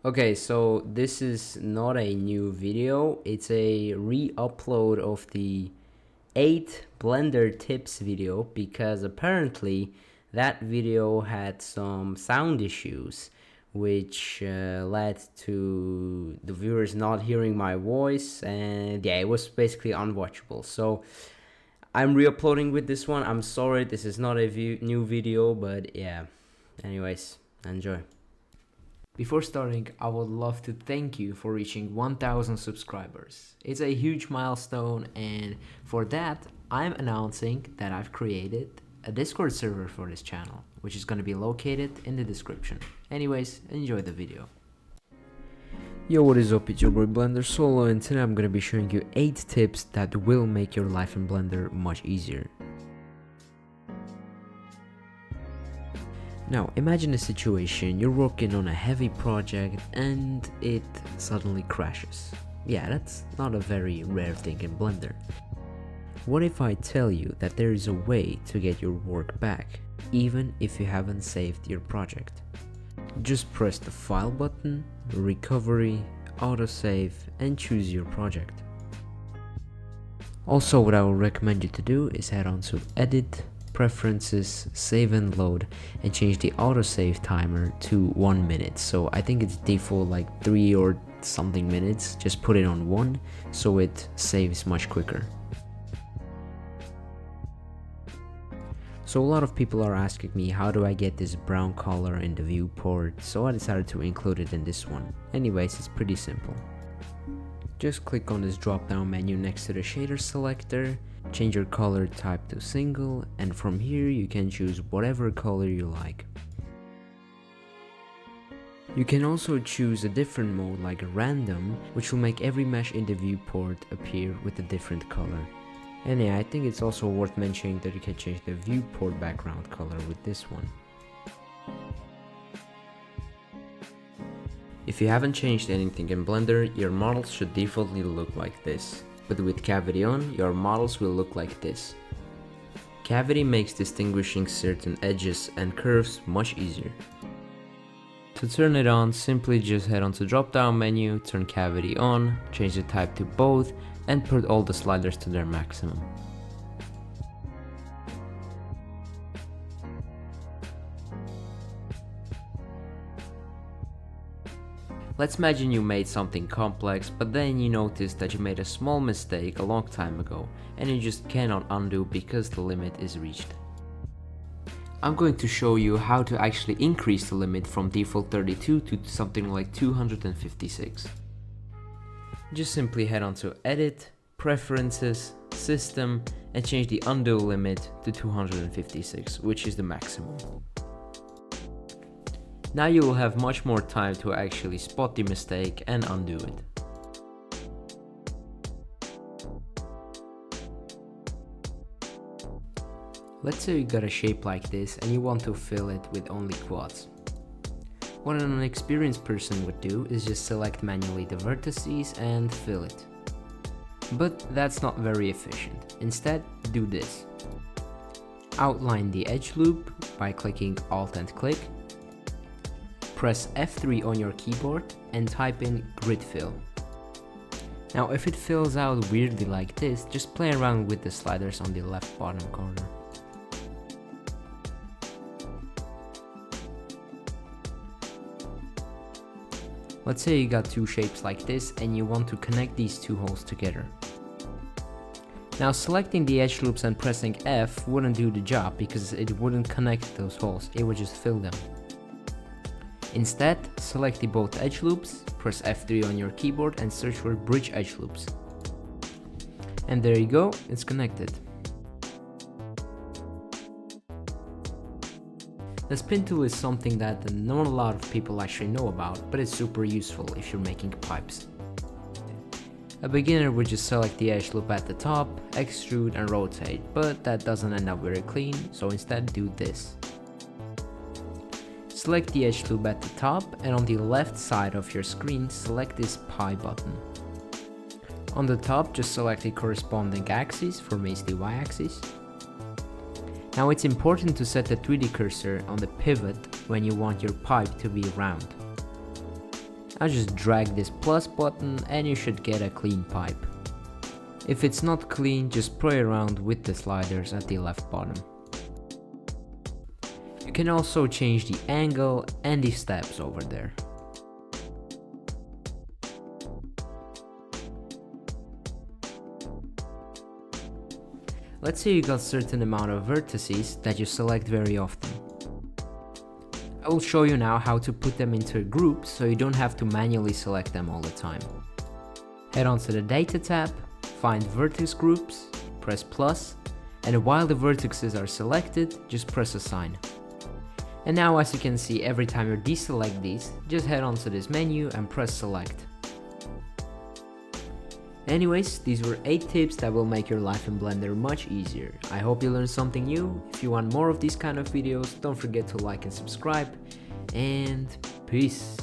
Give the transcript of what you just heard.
Okay, so this is not a new video, it's a re-upload of the 8 Blender tips video because apparently that video had some sound issues which led to the viewers not hearing my voice, and yeah, it was basically unwatchable. So I'm re-uploading with this one. I'm sorry, this is not a new video, but yeah, anyways, enjoy. Before starting, I would love to thank you for reaching 1000 subscribers. It's a huge milestone, and for that, I'm announcing that I've created a Discord server for this channel, which is going to be located in the description. Anyways, enjoy the video. Yo, what is up? It's your boy Blender Solo, and today I'm going to be showing you 8 tips that will make your life in Blender much easier. Now, imagine a situation, you're working on a heavy project and it suddenly crashes. Yeah, that's not a very rare thing in Blender. What if I tell you that there is a way to get your work back, even if you haven't saved your project? Just press the File button, Recovery, Autosave, and choose your project. Also, what I will recommend you to do is head on to Edit, Preferences, Save and Load, and change the autosave timer to 1 minute. So I think it's default like 3 or something minutes. Just put it on 1 so it saves much quicker. So a lot of people are asking me, how do I get this brown color in the viewport? So I decided to include it in this one. Anyways, it's pretty simple. Just click on this drop down menu next to the shader selector, change your color type to single, and from here you can choose whatever color you like. You can also choose a different mode like random, which will make every mesh in the viewport appear with a different color. And yeah, I think it's also worth mentioning that you can change the viewport background color with this one. If you haven't changed anything in Blender, your models should defaultly look like this. But with Cavity on, your models will look like this. Cavity makes distinguishing certain edges and curves much easier. To turn it on, simply just head on to drop down menu, turn Cavity on, change the type to both, and put all the sliders to their maximum. Let's imagine you made something complex, but then you noticed that you made a small mistake a long time ago, and you just cannot undo because the limit is reached. I'm going to show you how to actually increase the limit from default 32 to something like 256. Just simply head on to Edit, Preferences, System, and change the undo limit to 256, which is the maximum. Now you will have much more time to actually spot the mistake and undo it. Let's say you got a shape like this and you want to fill it with only quads. What an inexperienced person would do is just select manually the vertices and fill it. But that's not very efficient. Instead, do this. Outline the edge loop by clicking Alt and click. Press F3 on your keyboard and type in grid fill. Now if it fills out weirdly like this, just play around with the sliders on the left bottom corner. Let's say you got two shapes like this and you want to connect these two holes together. Now selecting the edge loops and pressing F wouldn't do the job because it wouldn't connect those holes, it would just fill them. Instead, select the both edge loops, press F3 on your keyboard and search for bridge edge loops. And there you go, it's connected. The spin tool is something that not a lot of people actually know about, but it's super useful if you're making pipes. A beginner would just select the edge loop at the top, extrude and rotate, but that doesn't end up very clean, so instead do this. Select the edge loop at the top, and on the left side of your screen select this pi button. On the top, just select the corresponding axis, for me it's the y-axis. Now it's important to set the 3D cursor on the pivot when you want your pipe to be round. I'll just drag this plus button and you should get a clean pipe. If it's not clean, just play around with the sliders at the left bottom. You can also change the angle and the steps over there. Let's say you got a certain amount of vertices that you select very often. I will show you now how to put them into a group so you don't have to manually select them all the time. Head on to the Data tab, find Vertex Groups, press plus, and while the vertices are selected, just press Assign. And now as you can see, every time you deselect these, just head on to this menu and press Select. Anyways, these were 8 tips that will make your life in Blender much easier. I hope you learned something new. If you want more of these kind of videos, don't forget to like and subscribe, and peace.